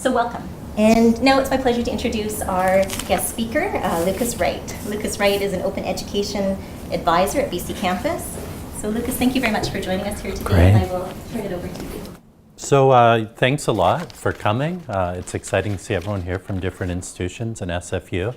So welcome. And now it's my pleasure to introduce our guest speaker, Lucas Wright. Lucas Wright is an open education advisor at BCcampus. So Lucas, thank you very much for joining us here today. Great. And I will turn it over to you. So thanks a lot for coming. It's exciting to see everyone here from different institutions and SFU.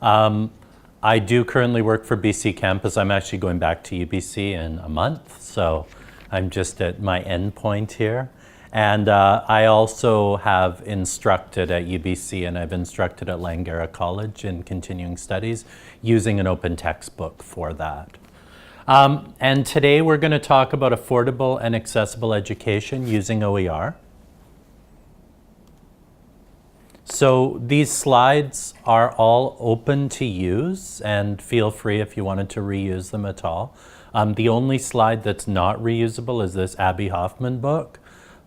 I do currently work for BCcampus. I'm actually going back to UBC in a month, so I'm just at my end point here. And I also have instructed at UBC, and I've instructed at Langara College in continuing studies using an open textbook for that. And today we're going to talk about affordable and accessible education using OER. So these slides are all open to use, and feel free if you wanted to reuse them at all. The only slide that's not reusable is this Abby Hoffman book.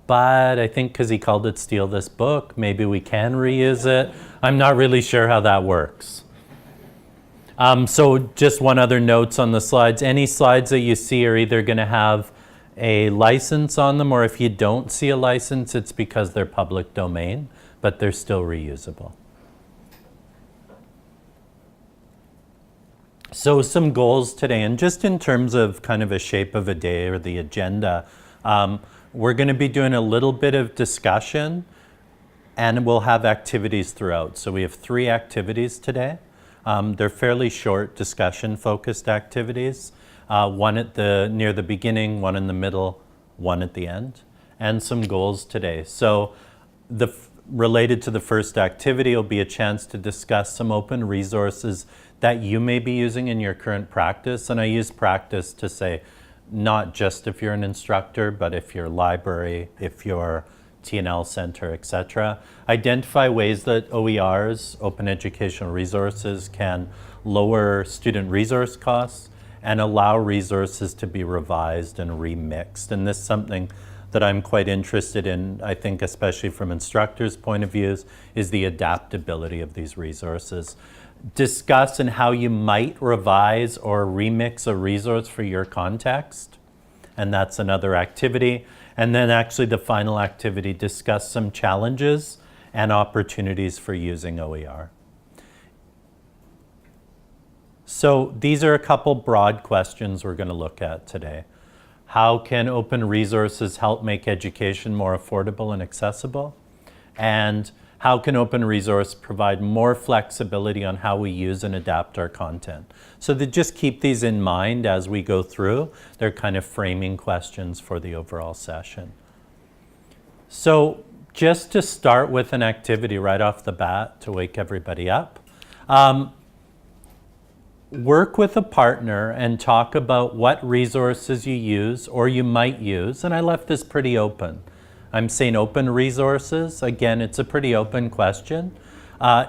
But I think because he called it Steal This Book, maybe we can reuse it. I'm not really sure how that works. So just one other notes on the slides. Any slides that you see are either going to have a license on them, or if you don't see a license, it's because they're public domain, but they're still reusable. So some goals today, and just in terms of kind of a shape of a day or the agenda, we're going to be doing a little bit of discussion, and we'll have activities throughout. So we have 3 activities today. They're fairly short discussion-focused activities. One near the beginning, one in the middle, one at the end, and some goals today. So related to the first activity will be a chance to discuss some open resources that you may be using in your current practice. And I use practice to say not just if you're an instructor, but if you're a library, if you're T&L center, etc. Identify ways that OERs, open educational resources, can lower student resource costs and allow resources to be revised and remixed. And this is something that I'm quite interested in, I think especially from instructors' point of views, is the adaptability of these resources. Discuss and how you might revise or remix a resource for your context. And that's another activity. And then actually the final activity, discuss some challenges and opportunities for using OER. So these are a couple broad questions we're going to look at today. How can open resources help make education more affordable and accessible? And how can open resource provide more flexibility on how we use and adapt our content? So just keep these in mind as we go through. They're kind of framing questions for the overall session. So just to start with an activity right off the bat to wake everybody up, work with a partner and talk about what resources you use or you might use. And I left this pretty open. I'm saying open resources. Again, it's a pretty open question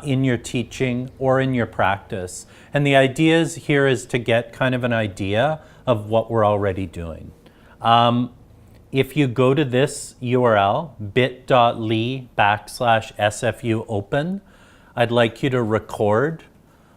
in your teaching or in your practice. And the idea here is to get kind of an idea of what we're already doing. If you go to this URL, bit.ly/SFU open, I'd like you to record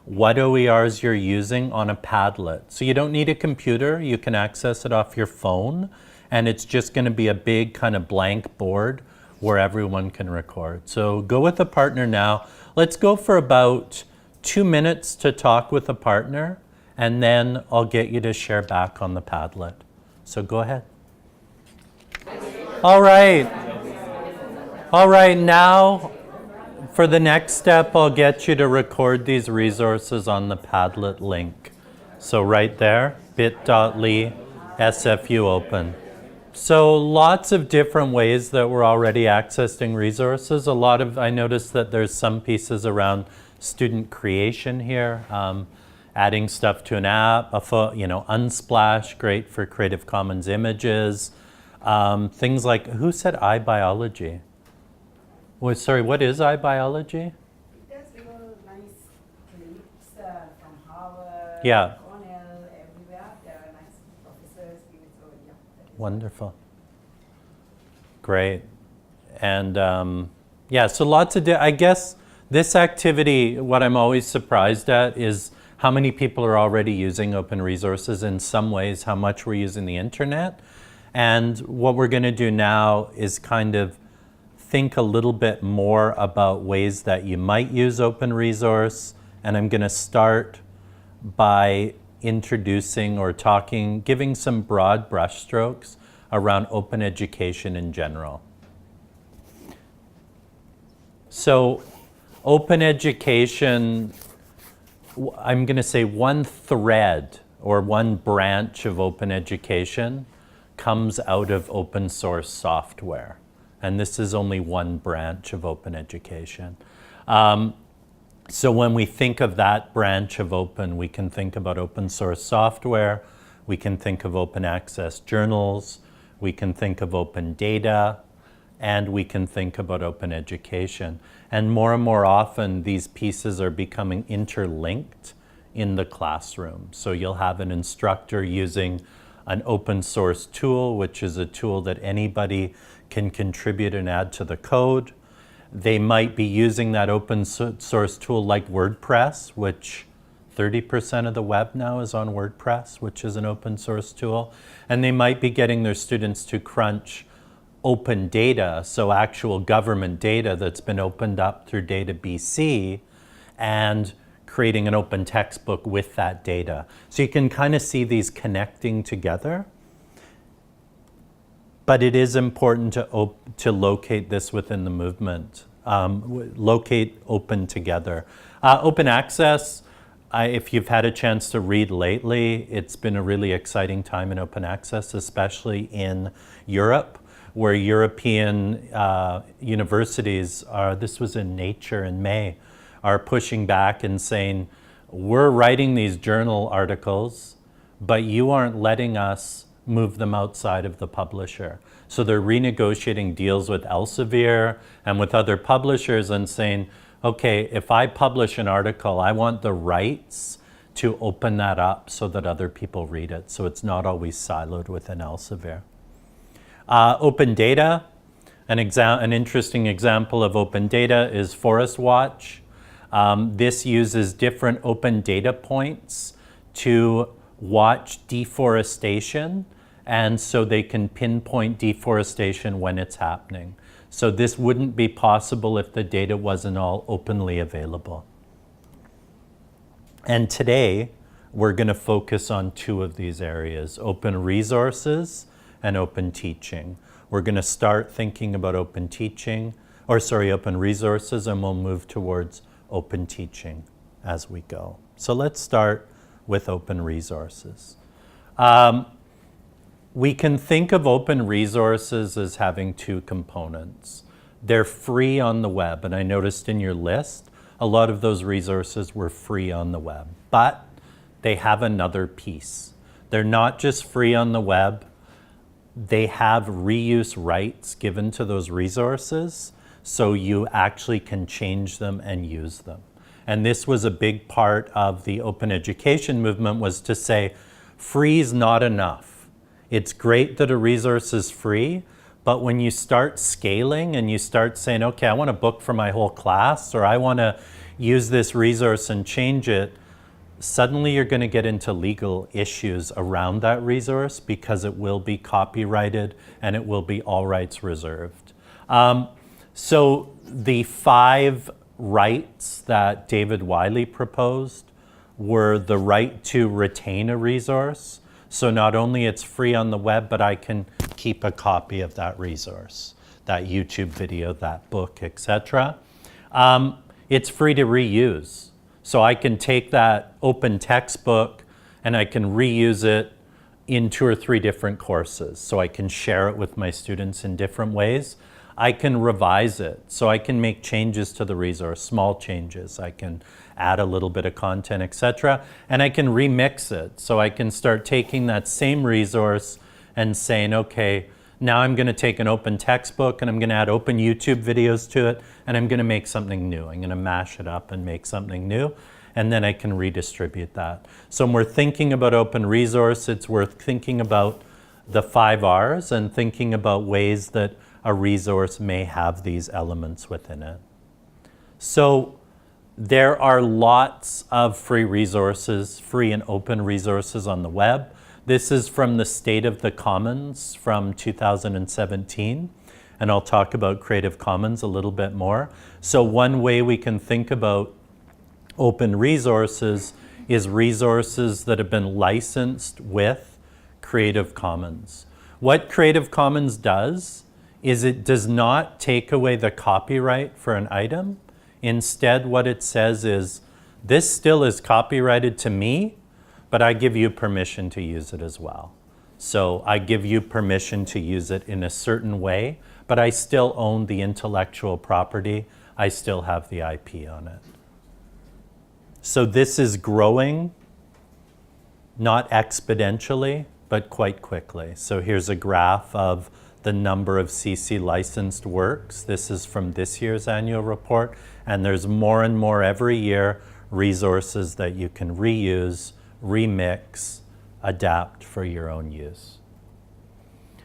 what OERs you're using on a Padlet. So you don't need a computer. You can access it off your phone. And it's just going to be a big kind of blank board where everyone can record. So go with a partner now. Let's go for about 2 minutes to talk with a partner, and then I'll get you to share back on the Padlet. So go ahead. All right. All right, now for the next step, I'll get you to record these resources on the Padlet link. So right there, bit.ly/SFU open. So lots of different ways that we're already accessing resources. I noticed that there's some pieces around student creation here, adding stuff to an app, Unsplash, great for Creative Commons images. Things like, who said iBiology? Well, sorry, what is iBiology? There's little nice clips from Harvard. Yeah. Everywhere. There are nice professors. So yeah. Wonderful. Great. And yeah, so lots of, I guess this activity, what I'm always surprised at is how many people are already using open resources in some ways, how much we're using the internet. And what we're going to do now is kind of think a little bit more about ways that you might use open resource, and I'm going to start by introducing or giving some broad brushstrokes around open education in general. So, open education, I'm going to say one thread or one branch of open education comes out of open source software. And this is only one branch of open education. So when we think of that branch of open, we can think about open source software, we can think of open access journals, we can think of open data, and we can think about open education. And more often, these pieces are becoming interlinked in the classroom. So you'll have an instructor using an open source tool, which is a tool that anybody can contribute and add to the code. They might be using that open source tool like WordPress, which 30% of the web now is on WordPress, which is an open source tool. And they might be getting their students to crunch open data, so actual government data that's been opened up through Data BC, and creating an open textbook with that data. So you can kind of see these connecting together. But it is important to locate this within the movement, locate open together. Open access, if you've had a chance to read lately, it's been a really exciting time in open access, especially in Europe, where European universities are, this was in Nature in May, are pushing back and saying, we're writing these journal articles, but you aren't letting us move them outside of the publisher. So they're renegotiating deals with Elsevier and with other publishers and saying, okay, if I publish an article, I want the rights to open that up so that other people read it. So it's not always siloed within Elsevier. Open data, an interesting example of open data is Forest Watch. This uses different open data points to watch deforestation, and so they can pinpoint deforestation when it's happening. So this wouldn't be possible if the data wasn't all openly available. And today, we're going to focus on two of these areas, open resources and open teaching. We're going to start thinking about open resources, and we'll move towards open teaching as we go. So let's start with open resources. We can think of open resources as having two components. They're free on the web, and I noticed in your list, a lot of those resources were free on the web, but they have another piece. They're not just free on the web, they have reuse rights given to those resources, so you actually can change them and use them. And this was a big part of the open education movement, was to say, free is not enough. It's great that a resource is free, but when you start scaling and you start saying, okay, I want a book for my whole class, or I want to use this resource and change it, suddenly you're going to get into legal issues around that resource because it will be copyrighted and it will be all rights reserved. So the 5 rights that David Wiley proposed were the right to retain a resource. So not only it's free on the web, but I can keep a copy of that resource, that YouTube video, that book, etc. It's free to reuse. So I can take that open textbook and I can reuse it in 2 or 3 different courses. So I can share it with my students in different ways. I can revise it. So I can make changes to the resource, small changes. I can add a little bit of content, etc. And I can remix it. So I can start taking that same resource and saying, okay, now I'm going to take an open textbook and I'm going to add open YouTube videos to it, and I'm going to make something new. I'm going to mash it up and make something new, and then I can redistribute that. So when we're thinking about open resource, it's worth thinking about the 5 R's and thinking about ways that a resource may have these elements within it. So there are lots of free resources, free and open resources on the web. This is from the State of the Commons from 2017. and I'll talk about Creative Commons a little bit more. So one way we can think about open resources is resources that have been licensed with Creative Commons. What Creative Commons does is it does not take away the copyright for an item. Instead, what it says is, this still is copyrighted to me, but I give you permission to use it as well. So I give you permission to use it in a certain way, but I still own the intellectual property. I still have the IP on it. So this is growing, not exponentially, but quite quickly. So here's a graph of the number of CC licensed works. This is from this year's annual report, and there's more and more every year resources that you can reuse, remix, adapt for your own use.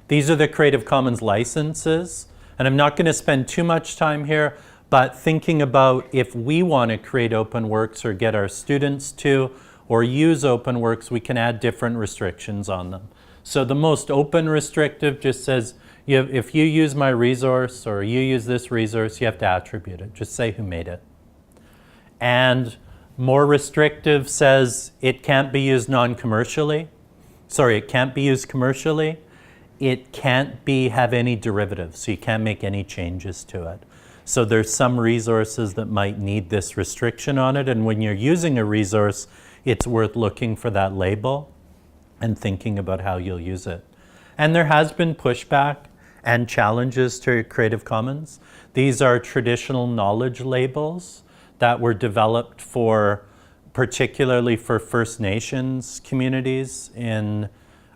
These are the Creative Commons licenses, and I'm not going to spend too much time here, but thinking about if we want to create open works or get our students to or use open works, we can add different restrictions on them. So the most open restrictive just says, if you use my resource or you use this resource, you have to attribute it. Just say who made it. And more restrictive says it can't be used non-commercially. Sorry, it can't be used commercially. It can't have any derivatives, so you can't make any changes to it. So there's some resources that might need this restriction on it, and when you're using a resource, it's worth looking for that label and thinking about how you'll use it. And there has been pushback and challenges to Creative Commons. These are traditional knowledge labels that were developed particularly for First Nations communities in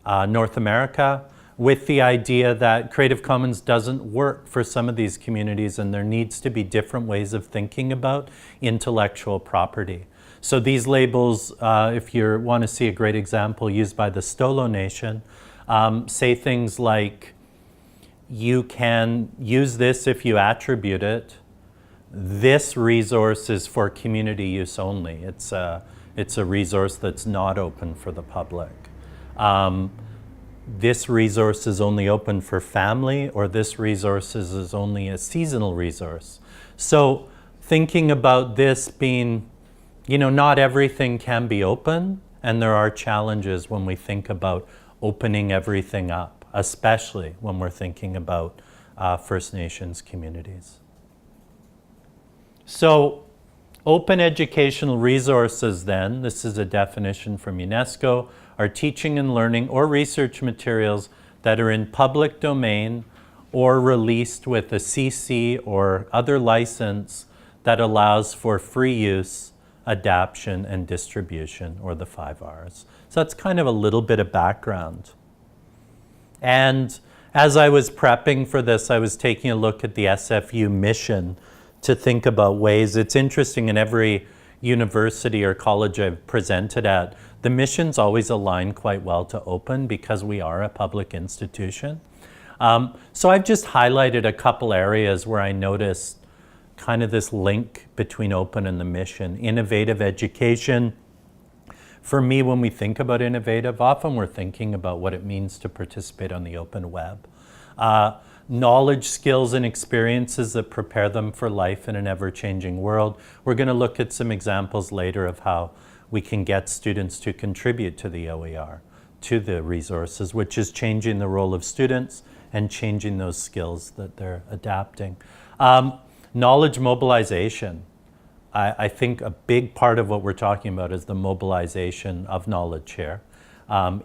North America, with the idea that Creative Commons doesn't work for some of these communities, and there needs to be different ways of thinking about intellectual property. So these labels, if you want to see a great example used by the Stolo Nation, say things like, you can use this if you attribute it. This resource is for community use only. It's a resource that's not open for the public. This resource is only open for family, or this resource is only a seasonal resource. So thinking about this being, not everything can be open, and there are challenges when we think about opening everything up, especially when we're thinking about First Nations communities. So open educational resources then, this is a definition from UNESCO, are teaching and learning or research materials that are in public domain or released with a CC or other license that allows for free use, adaptation, and distribution, or the 5 Rs. So that's kind of a little bit of background. And as I was prepping for this, I was taking a look at the SFU mission to think about ways. It's interesting, in every university or college I've presented at, the missions always align quite well to open because we are a public institution. So I've just highlighted a couple areas where I noticed kind of this link between open and the mission. Innovative education. For me, when we think about innovative, often we're thinking about what it means to participate on the open web. Knowledge, skills, and experiences that prepare them for life in an ever-changing world. We're going to look at some examples later of how we can get students to contribute to the OER, to the resources, which is changing the role of students and changing those skills that they're adapting. Knowledge mobilization. I think a big part of what we're talking about is the mobilization of knowledge here,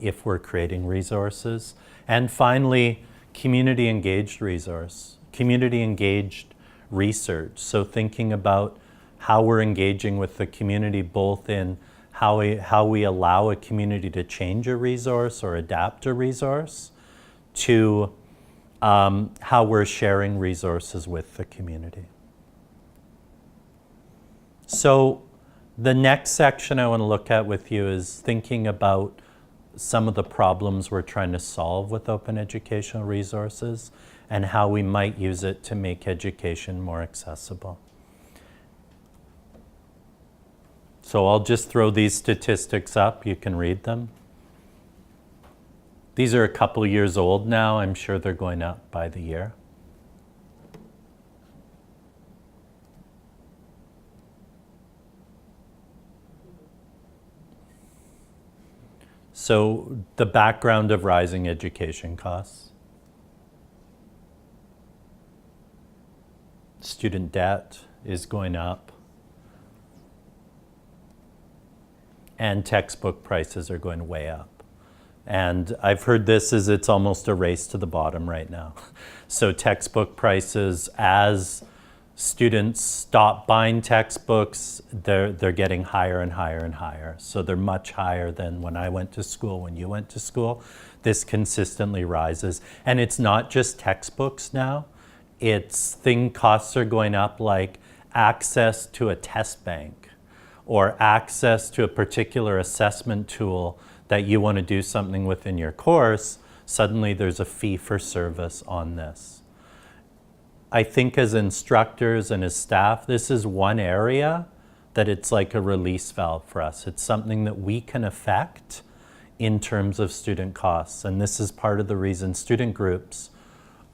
if we're creating resources. And finally, community engaged resource, community engaged research. So thinking about how we're engaging with the community, both in how we allow a community to change a resource or adapt a resource, to how we're sharing resources with the community. So the next section I want to look at with you is thinking about some of the problems we're trying to solve with open educational resources and how we might use it to make education more accessible. So I'll just throw these statistics up, you can read them. These are a couple years old now, I'm sure they're going up by the year. So the background of rising education costs. Student debt is going up. And textbook prices are going way up. And I've heard this as it's almost a race to the bottom right now. So textbook prices, as students stop buying textbooks, they're getting higher and higher and higher. So they're much higher than when I went to school, when you went to school. This consistently rises. And it's not just textbooks now. It's costs are going up, like access to a test bank or access to a particular assessment tool that you want to do something within your course. Suddenly there's a fee for service on this. I think as instructors and as staff, this is one area that it's like a release valve for us. It's something that we can affect in terms of student costs. And this is part of the reason student groups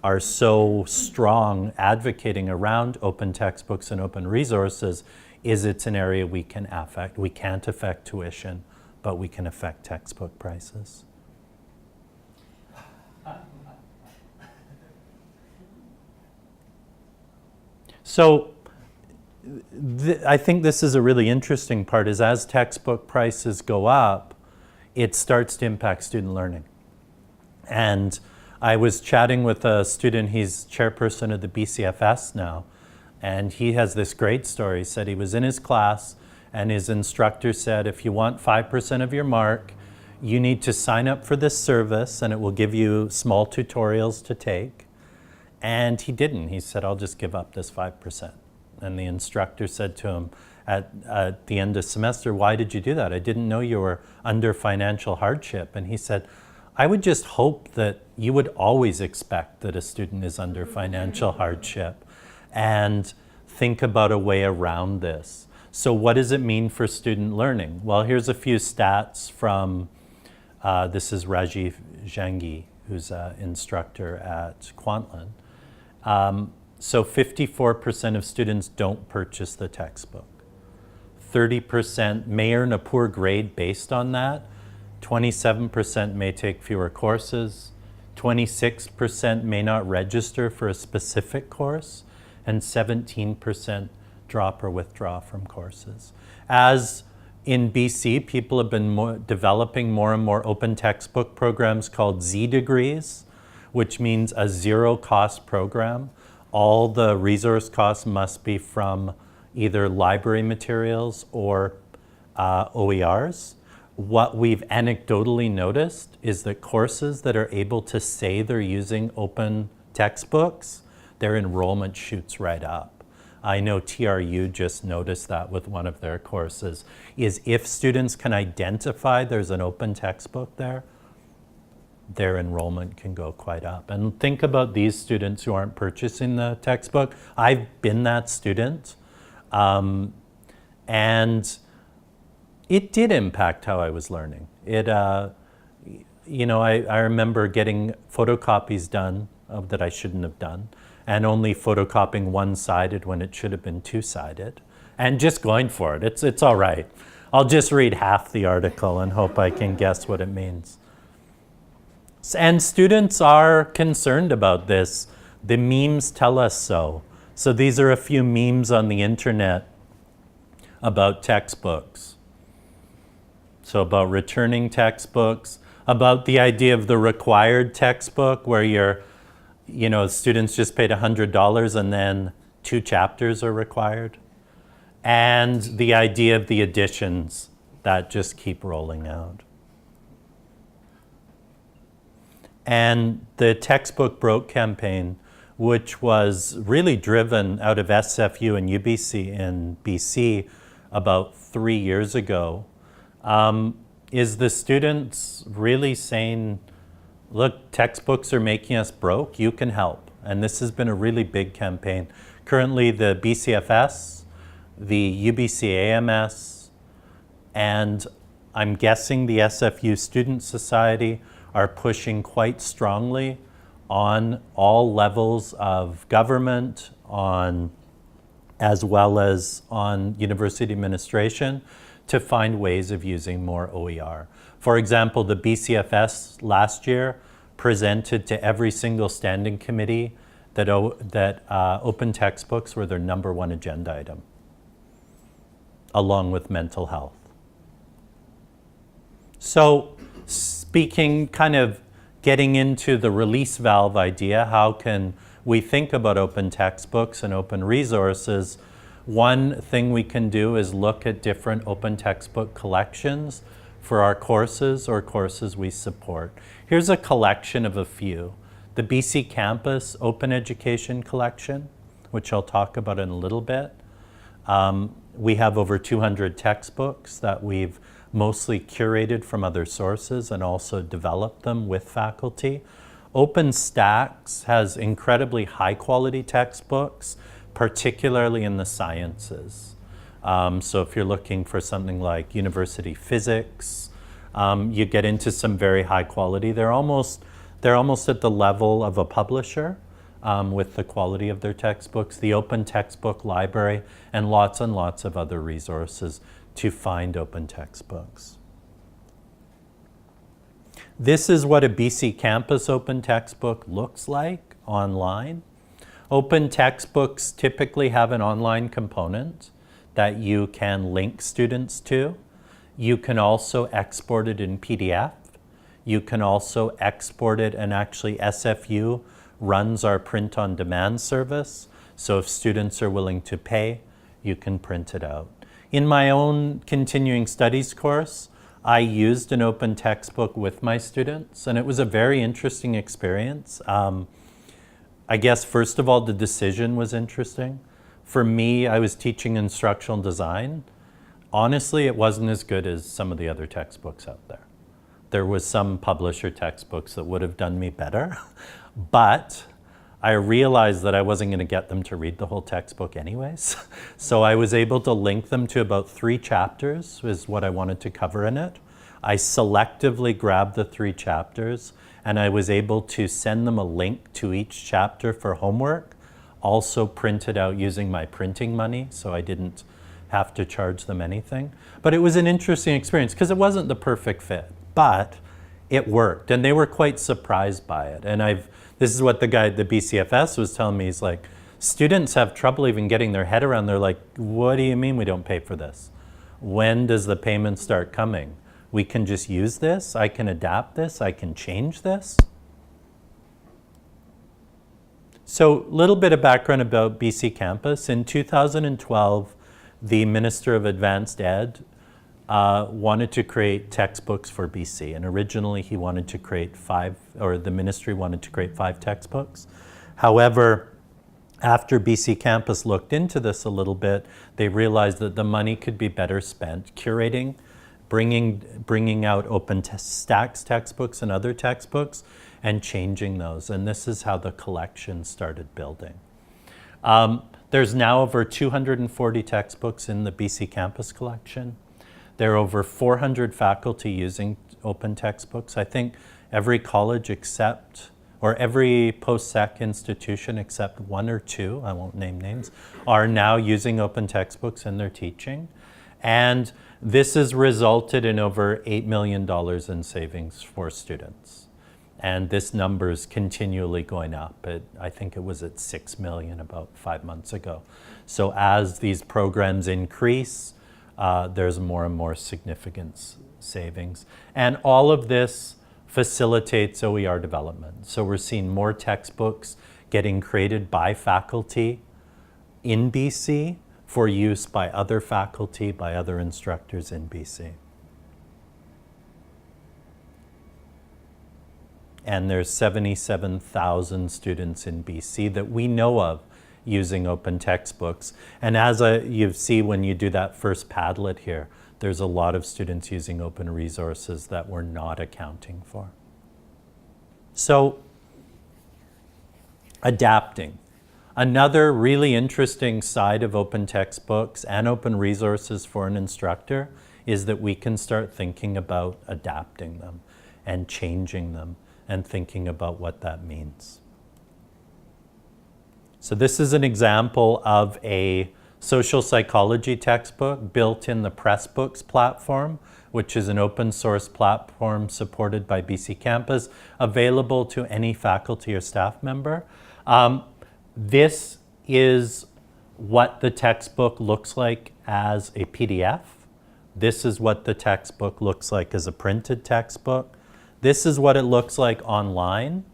are so strong advocating around open textbooks and open resources, is it's an area we can affect. We can't affect tuition, but we can affect textbook prices. So I think this is a really interesting part, is as textbook prices go up, it starts to impact student learning. And I was chatting with a student, he's chairperson of the BCFS now, and he has this great story. He said he was in his class and his instructor said, if you want 5% of your mark, you need to sign up for this service and it will give you small tutorials to take. And he didn't. He said, I'll just give up this 5%. And the instructor said to him at the end of semester, why did you do that? I didn't know you were under financial hardship. And he said, I would just hope that you would always expect that a student is under financial hardship and think about a way around this. So what does it mean for student learning? Well, here's a few stats from, this is Rajiv Jangi, who's an instructor at Kwantlen. So 54% of students don't purchase the textbook. 30% may earn a poor grade based on that. 27% may take fewer courses. 26% may not register for a specific course. And 17% drop or withdraw from courses. As in BC, people have been developing more and more open textbook programs called Z degrees, which means a zero-cost program. All the resource costs must be from either library materials or OERs. What we've anecdotally noticed is that courses that are able to say they're using open textbooks, their enrollment shoots right up. I know TRU just noticed that with one of their courses, is if students can identify there's an open textbook there, their enrollment can go quite up. And think about these students who aren't purchasing the textbook. I've been that student. And it did impact how I was learning. It, you know, I remember getting photocopies done that I shouldn't have done, and only photocopying one-sided when it should have been two-sided, and just going for it. It's all right. I'll just read half the article and hope I can guess what it means. And students are concerned about this. The memes tell us so. So these are a few memes on the internet about textbooks. So about returning textbooks, about the idea of the required textbook where students just paid $100 and then 2 chapters are required. And the idea of the editions that just keep rolling out. And the Textbook Broke campaign, which was really driven out of SFU and UBC in BC about 3 years ago, is the students really saying, look, textbooks are making us broke, you can help. And this has been a really big campaign. Currently the BCFS, the UBC AMS, and I'm guessing the SFU Student Society are pushing quite strongly on all levels of government, as well as on university administration, to find ways of using more OER. For example, the BCFS last year presented to every single standing committee that open textbooks were their #1 agenda item, along with mental health. So speaking, kind of getting into the release valve idea, how can we think about open textbooks and open resources? One thing we can do is look at different open textbook collections for our courses or courses we support. Here's a collection of a few. The BCcampus Open Education Collection, which I'll talk about in a little bit. We have over 200 textbooks that we've mostly curated from other sources and also developed them with faculty. OpenStax has incredibly high quality textbooks, particularly in the sciences. So if you're looking for something like university physics, you get into some very high quality. They're almost at the level of a publisher with the quality of their textbooks, the Open Textbook Library, and lots of other resources to find open textbooks. This is what a BCcampus open textbook looks like online. Open textbooks typically have an online component that you can link students to. You can also export it in PDF. You can also export it, and actually SFU runs our print on demand service. So if students are willing to pay, you can print it out. In my own continuing studies course, I used an open textbook with my students, and it was a very interesting experience. I guess first of all, the decision was interesting. For me, I was teaching instructional design. Honestly, it wasn't as good as some of the other textbooks out there. There was some publisher textbooks that would have done me better, but I realized that I wasn't going to get them to read the whole textbook anyways. So I was able to link them to about 3 chapters is what I wanted to cover in it. I selectively grabbed the 3 chapters, and I was able to send them a link to each chapter for homework, also printed out using my printing money, so I didn't have to charge them anything. But it was an interesting experience because it wasn't the perfect fit, but it worked, and they were quite surprised by it. And this is what the guy at the BCFS was telling me. He's like, students have trouble even getting their head around. They're like, what do you mean we don't pay for this? When does the payment start coming? We can just use this, I can adapt this, I can change this. So a little bit of background about BCcampus. In 2012, the Minister of Advanced Ed wanted to create textbooks for BC, and originally he wanted to create 5, or the ministry wanted to create 5 textbooks. However, after BCcampus looked into this a little bit, they realized that the money could be better spent curating, bringing out OpenStax textbooks and other textbooks, and changing those. And this is how the collection started building. There's now over 240 textbooks in the BCcampus collection. There are over 400 faculty using open textbooks. I think every college or every post-sec institution except 1 or 2, I won't name names, are now using open textbooks in their teaching. And this has resulted in over $8 million in savings for students. And this number is continually going up. I think it was at 6 million about 5 months ago. So as these programs increase, there's more and more significant savings. And all of this facilitates OER development. So we're seeing more textbooks getting created by faculty in BC for use by other faculty, by other instructors in BC. And there's 77,000 students in BC that we know of using open textbooks. And as you see when you do that first Padlet here, there's a lot of students using open resources that we're not accounting for. So, adapting. Another really interesting side of open textbooks and open resources for an instructor is that we can start thinking about adapting them and changing them and thinking about what that means. So this is an example of a social psychology textbook built in the Pressbooks platform, which is an open source platform supported by BCcampus, available to any faculty or staff member. This is what the textbook looks like as a PDF. This is what the textbook looks like as a printed textbook. This is what it looks like online.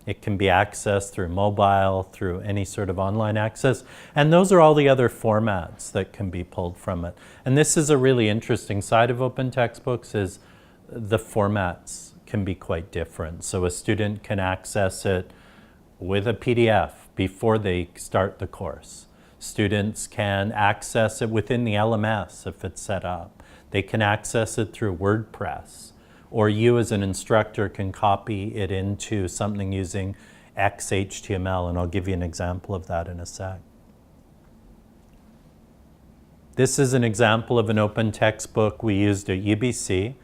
It can be accessed through mobile, through any sort of online access. And those are all the other formats that can be pulled from it. And this is a really interesting side of open textbooks, is the formats can be quite different. So a student can access it with a PDF before they start the course. Students can access it within the LMS if it's set up. They can access it through WordPress. Or you as an instructor can copy it into something using XHTML, and I'll give you an example of that in a sec. This is an example of an open textbook we used at UBC.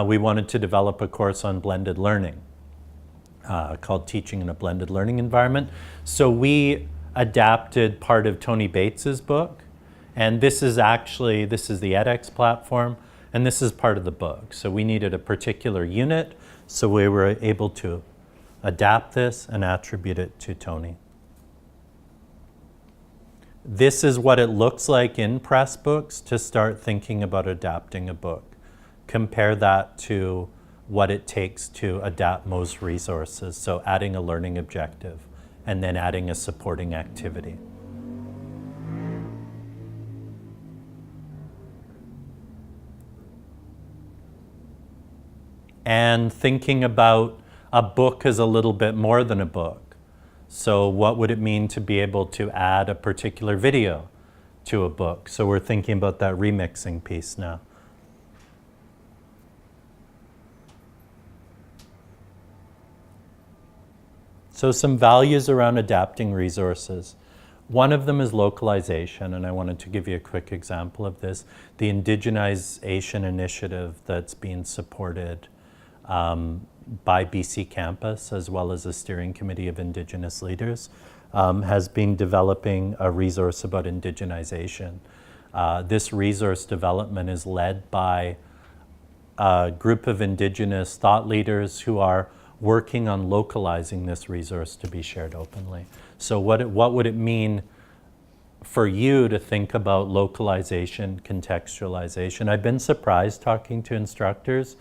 We wanted to develop a course on blended learning called Teaching in a Blended Learning Environment. So we adapted part of Tony Bates's book, and this is the edX platform, and this is part of the book. So we needed a particular unit, so we were able to adapt this and attribute it to Tony. This is what it looks like in Pressbooks to start thinking about adapting a book. Compare that to what it takes to adapt most resources, so adding a learning objective and then adding a supporting activity. And thinking about a book as a little bit more than a book. So what would it mean to be able to add a particular video to a book? So we're thinking about that remixing piece now. So some values around adapting resources. One of them is localization, and I wanted to give you a quick example of this. The indigenization initiative that's being supported by BCcampus, as well as the steering committee of Indigenous leaders, has been developing a resource about indigenization. This resource development is led by a group of Indigenous thought leaders who are working on localizing this resource to be shared openly. So what would it mean for you to think about localization, contextualization? I've been surprised talking to instructors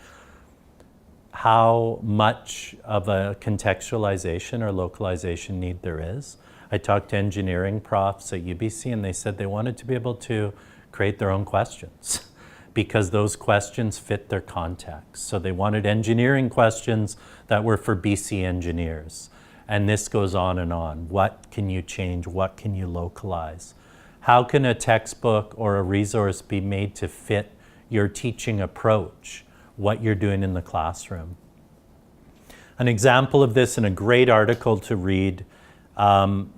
how much of a contextualization or localization need there is. I talked to engineering profs at UBC, and they said they wanted to be able to create their own questions because those questions fit their context. So they wanted engineering questions that were for BC engineers. And this goes on and on. What can you change? What can you localize? How can a textbook or a resource be made to fit your teaching approach, what you're doing in the classroom? An example of this, and a great article to read,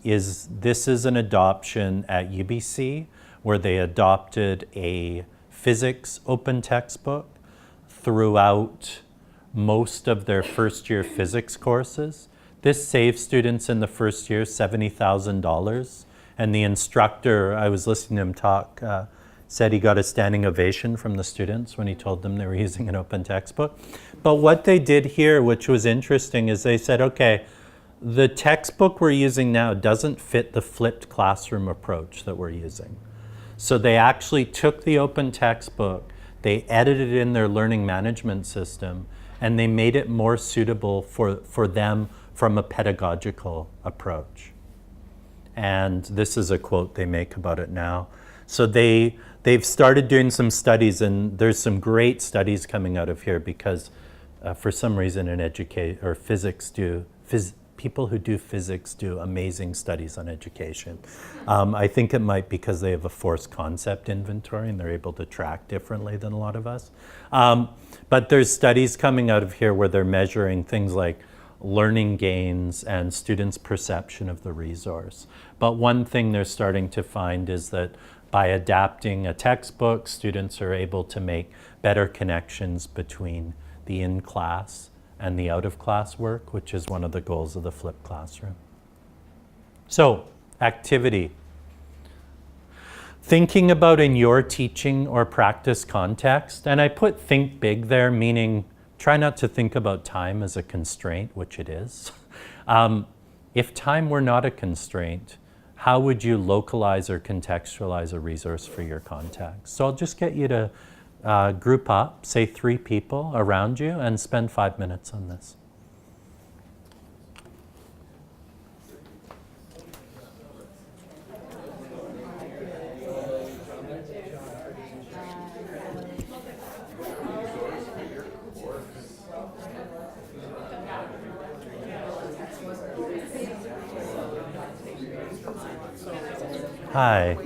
is an adoption at UBC where they adopted a physics open textbook throughout most of their first year physics courses. This saved students in the first year $70,000. And the instructor, I was listening to him talk, said he got a standing ovation from the students when he told them they were using an open textbook. But what they did here, which was interesting, is they said, okay, the textbook we're using now doesn't fit the flipped classroom approach that we're using. So they actually took the open textbook, they edited it in their learning management system, and they made it more suitable for them from a pedagogical approach. And this is a quote they make about it now. So they've started doing some studies, and there's some great studies coming out of here because for some reason people who do physics do amazing studies on education. I think it might because they have a forced concept inventory and they're able to track differently than a lot of us. But there's studies coming out of here where they're measuring things like learning gains and students' perception of the resource. But one thing they're starting to find is that by adapting a textbook, students are able to make better connections between the in-class and the out-of-class work, which is one of the goals of the flipped classroom. So, activity. thinking about in your teaching or practice context, and I put think big there, meaning try not to think about time as a constraint, which it is. If time were not a constraint, how would you localize or contextualize a resource for your context? So I'll just get you to group up, say 3 people around you, and spend 5 minutes on this. Hi.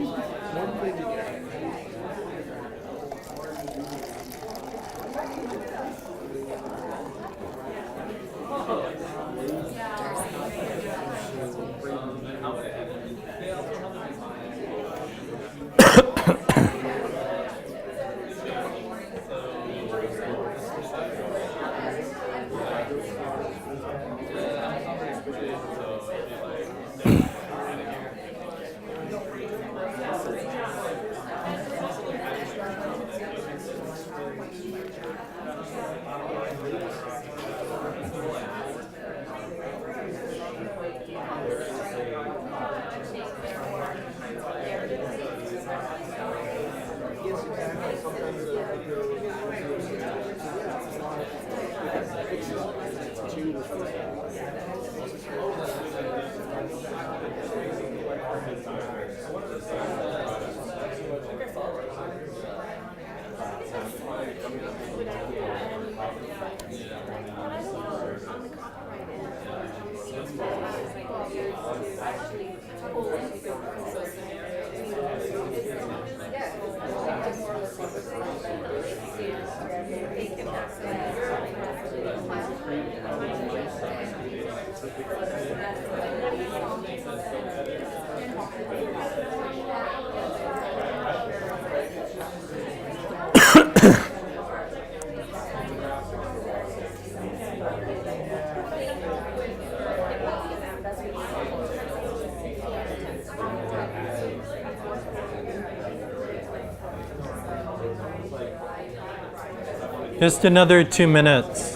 Just another 2 minutes.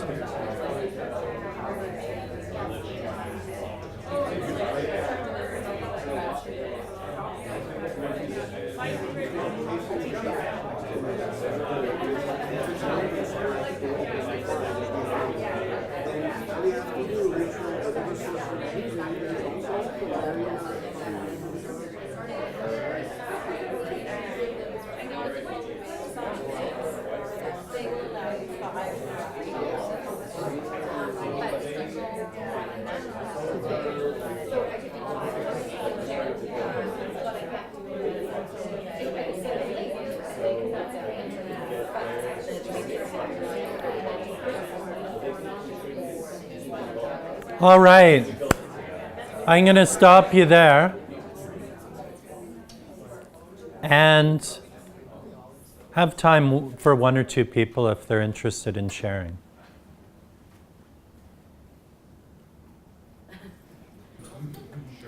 All right, I'm going to stop you there and have time for 1 or 2 people if they're interested in sharing.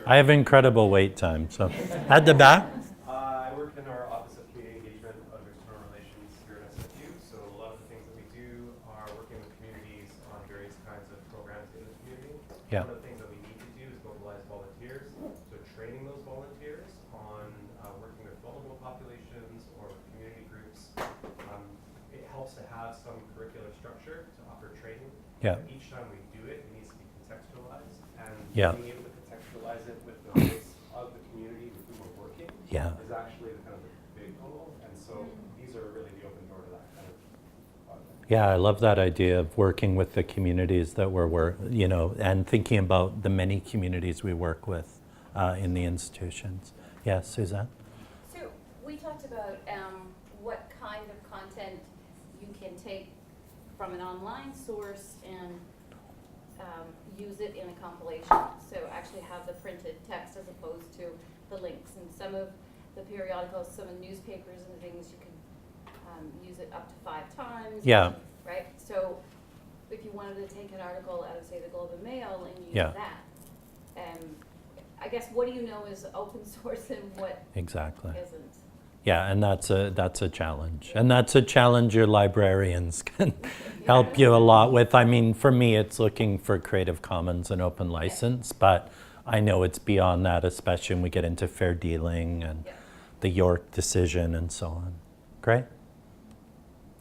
I have incredible wait time, so at the back. I work in our Office of Community Engagement of External Relations here at SFU. So a lot of the things that we do are working with communities on various kinds of programs in the community. Yeah. One of the things that we need to do is mobilize volunteers. So training those volunteers on working with vulnerable populations or community groups. It helps to have some curricular structure to offer training. Yeah. Each time we do it, it needs to be contextualized. And Yeah. being able to contextualize it with the voice of the community with whom we're working Yeah. is actually the kind of the big goal. And so these are really the open door to that kind of project. Yeah, I love that idea of working with the communities that and thinking about the many communities we work with in the institutions. Yes, Suzanne? So we talked about what kind of content you can take from an online source and use it in a compilation. So actually have the printed text as opposed to the links. And some of the periodicals, some of the newspapers and things, you can use it up to 5 times. Yeah. Right? So if you wanted to take an article out of, say, the Globe and Mail and use Yeah. that, I guess what do you know is open source and what Exactly. isn't? Yeah, and that's a challenge. And that's a challenge your librarians can help you a lot with. I mean, for me, it's looking for Creative Commons and open license, but I know it's beyond that, especially when we get into fair dealing and the York decision and so on. Great.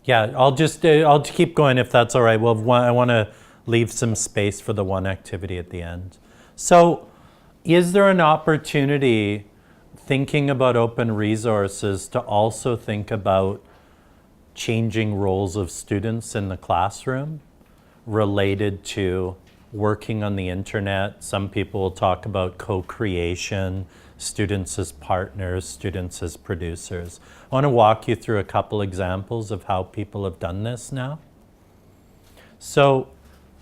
Yeah, I'll keep going if that's all right. Well, I want to leave some space for the one activity at the end. So, is there an opportunity, thinking about open resources, to also think about changing roles of students in the classroom related to working on the internet? Some people will talk about co-creation, students as partners, students as producers. I want to walk you through a couple examples of how people have done this now. So,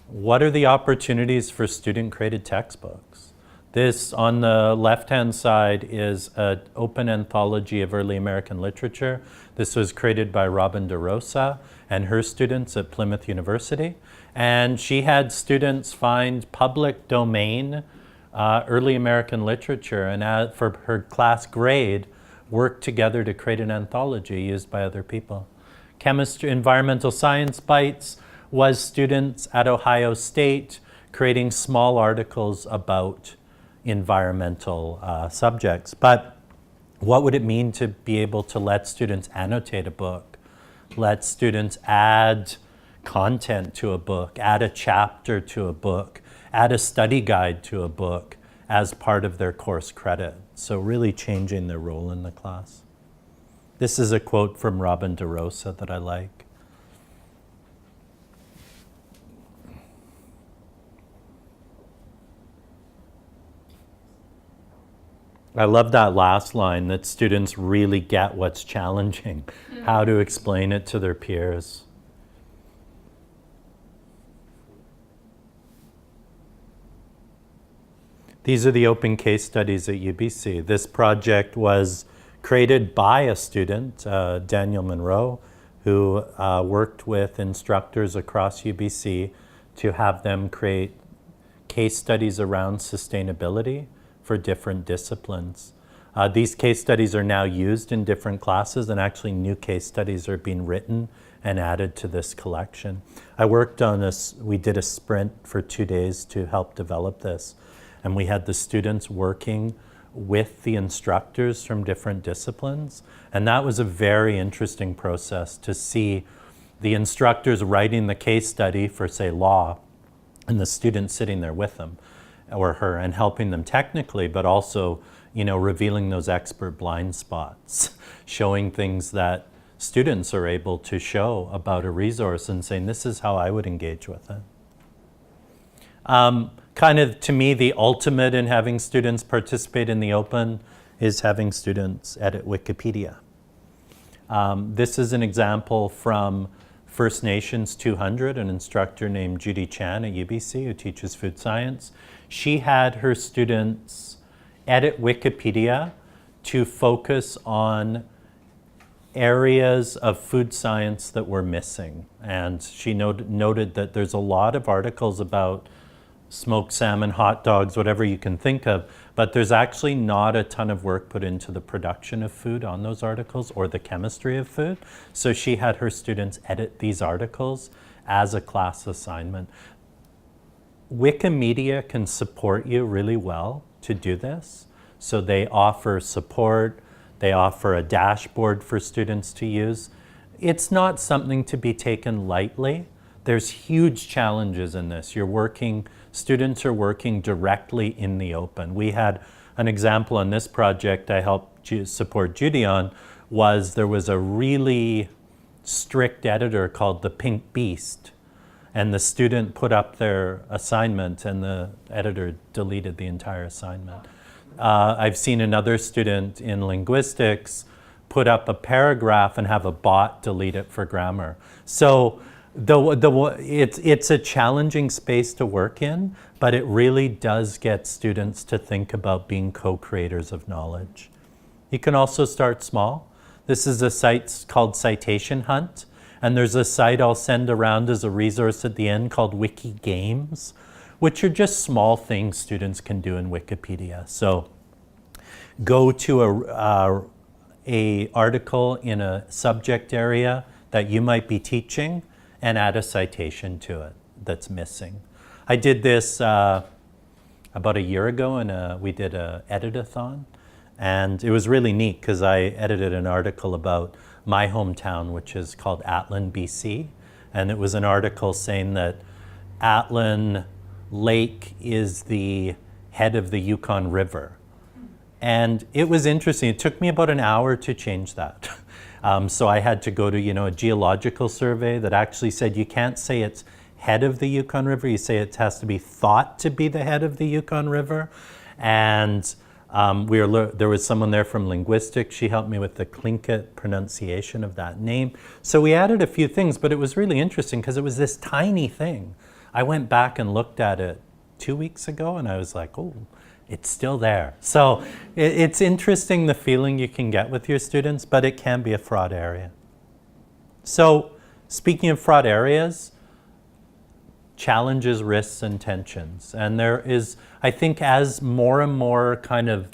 what are the opportunities for student-created textbooks? This, on the left-hand side, is an open anthology of early American literature. This was created by Robin DeRosa and her students at Plymouth University. And she had students find public domain early American literature, and for her class grade, work together to create an anthology used by other people. Chemistry, environmental science bites was students at Ohio State creating small articles about environmental subjects. But what would it mean to be able to let students annotate a book, let students add content to a book, add a chapter to a book, add a study guide to a book as part of their course credit? So really changing their role in the class. This is a quote from Robin DeRosa that I like. I love that last line, that students really get what's challenging, how to explain it to their peers. These are the open case studies at UBC. This project was created by a student, Daniel Monroe, who worked with instructors across UBC to have them create case studies around sustainability for different disciplines. These case studies are now used in different classes, and actually new case studies are being written and added to this collection. I worked on this, we did a sprint for 2 days to help develop this, and we had the students working with the instructors from different disciplines, and that was a very interesting process to see the instructors writing the case study for, say, law, and the students sitting there with them or her and helping them technically, but also, you know, revealing those expert blind spots, showing things that students are able to show about a resource and saying, this is how I would engage with it. Kind of, to me, the ultimate in having students participate in the open is having students edit Wikipedia. This is an example from First Nations 200, an instructor named Judy Chan at UBC who teaches food science. She had her students edit Wikipedia to focus on areas of food science that were missing. And she noted that there's a lot of articles about smoked salmon, hot dogs, whatever you can think of, but there's actually not a ton of work put into the production of food on those articles or the chemistry of food. So she had her students edit these articles as a class assignment. Wikimedia can support you really well to do this. So they offer support, they offer a dashboard for students to use. It's not something to be taken lightly. There's huge challenges in this. Students are working directly in the open. We had an example on this project I helped support Judy on, there was a really strict editor called the Pink Beast, and the student put up their assignment and the editor deleted the entire assignment. I've seen another student in linguistics put up a paragraph and have a bot delete it for grammar. So it's a challenging space to work in, but it really does get students to think about being co-creators of knowledge. You can also start small. This is a site called Citation Hunt, and there's a site I'll send around as a resource at the end called Wiki Games, which are just small things students can do in Wikipedia. So go to a article in a subject area that you might be teaching and add a citation to it that's missing. I did this about a year ago, and we did a edit-a-thon, and it was really neat because I edited an article about my hometown, which is called Atlin, BC, and it was an article saying that Atlin Lake is the head of the Yukon River. And it was interesting. It took me about an hour to change that. So I had to go to, a geological survey that actually said you can't say it's head of the Yukon River. You say it has to be thought to be the head of the Yukon River. And there was someone there from linguistics. She helped me with the Tlingit pronunciation of that name. So we added a few things, but it was really interesting because it was this tiny thing. I went back and looked at it 2 weeks ago, and I was like, oh, it's still there. So it's interesting the feeling you can get with your students, but it can be a fraud area. So speaking of fraud areas, challenges, risks, and tensions. And there is, I think, as more and more kind of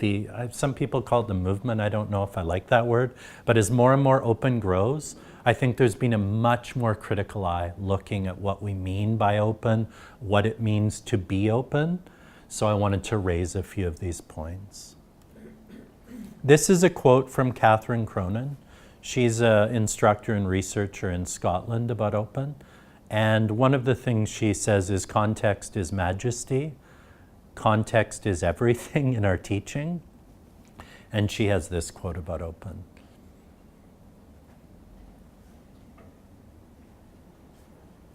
some people call it the movement, I don't know if I like that word, but as more and more open grows, I think there's been a much more critical eye looking at what we mean by open, what it means to be open. So I wanted to raise a few of these points. This is a quote from Catherine Cronin. She's an instructor and researcher in Scotland about open. And one of the things she says is context is majesty. Context is everything in our teaching. And she has this quote about open.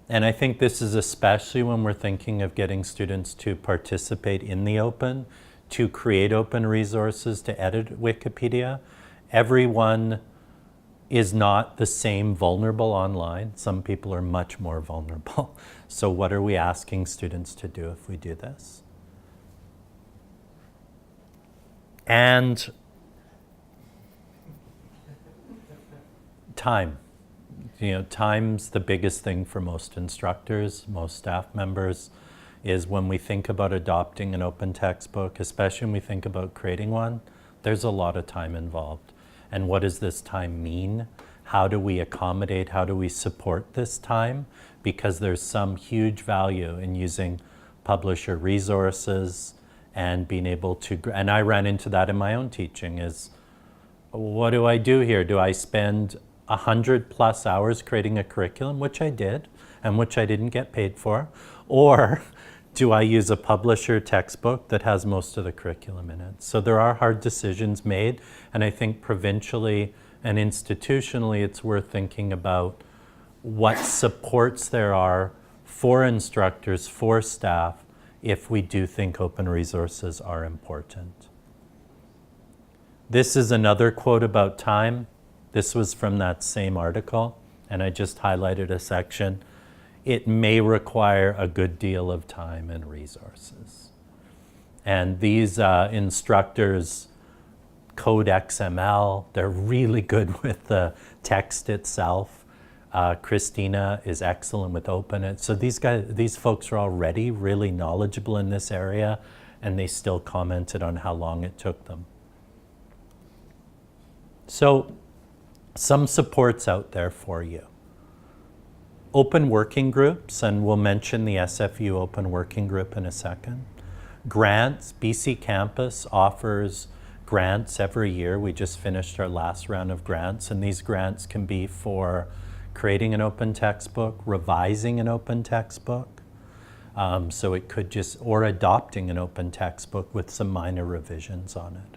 And I think this is especially when we're thinking of getting students to participate in the open, to create open resources, to edit Wikipedia. Everyone is not the same vulnerable online. Some people are much more vulnerable. So what are we asking students to do if we do this? And time. Time's the biggest thing for most instructors, most staff members, is when we think about adopting an open textbook, especially when we think about creating one, there's a lot of time involved. And what does this time mean? How do we accommodate, how do we support this time? Because there's some huge value in using publisher resources and being able to, and I ran into that in my own teaching, is what do I do here? Do I spend 100+ hours creating a curriculum, which I did, and which I didn't get paid for? Or do I use a publisher textbook that has most of the curriculum in it? So there are hard decisions made, and I think provincially and institutionally it's worth thinking about what supports there are for instructors, for staff, if we do think open resources are important. This is another quote about time. This was from that same article, and I just highlighted a section. It may require a good deal of time and resources. And these instructors code XML. They're really good with the text itself. Christina is excellent with OpenIt. So these folks are already really knowledgeable in this area, and they still commented on how long it took them. So some supports out there for you. Open working groups, and we'll mention the SFU Open Working Group in a second. Grants, BCcampus offers grants every year. We just finished our last round of grants, and these grants can be for creating an open textbook, revising an open textbook. So it could just, or adopting an open textbook with some minor revisions on it.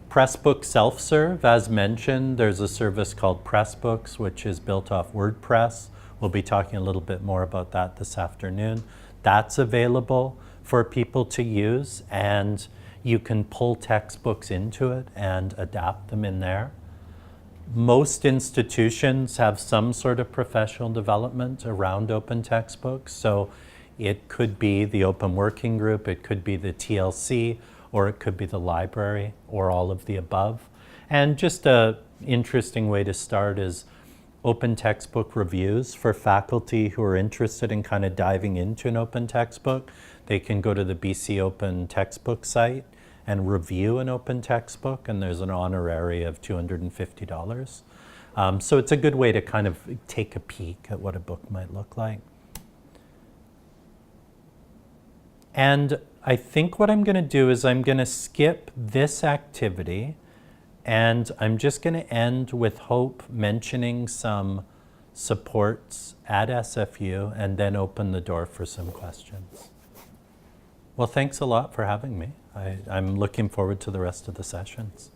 Pressbook self-serve, as mentioned, there's a service called Pressbooks, which is built off WordPress. We'll be talking a little bit more about that this afternoon. That's available for people to use, and you can pull textbooks into it and adapt them in there. Most institutions have some sort of professional development around open textbooks, so it could be the Open Working Group, it could be the TLC, or it could be the library, or all of the above. And just an interesting way to start is open textbook reviews for faculty who are interested in kind of diving into an open textbook. They can go to the BC Open Textbook site and review an open textbook, and there's an honorary of $250. So it's a good way to kind of take a peek at what a book might look like. And I think what I'm going to do is I'm going to skip this activity, and I'm just going to end with Hope mentioning some supports at SFU and then open the door for some questions. Well, thanks a lot for having me. I'm looking forward to the rest of the sessions.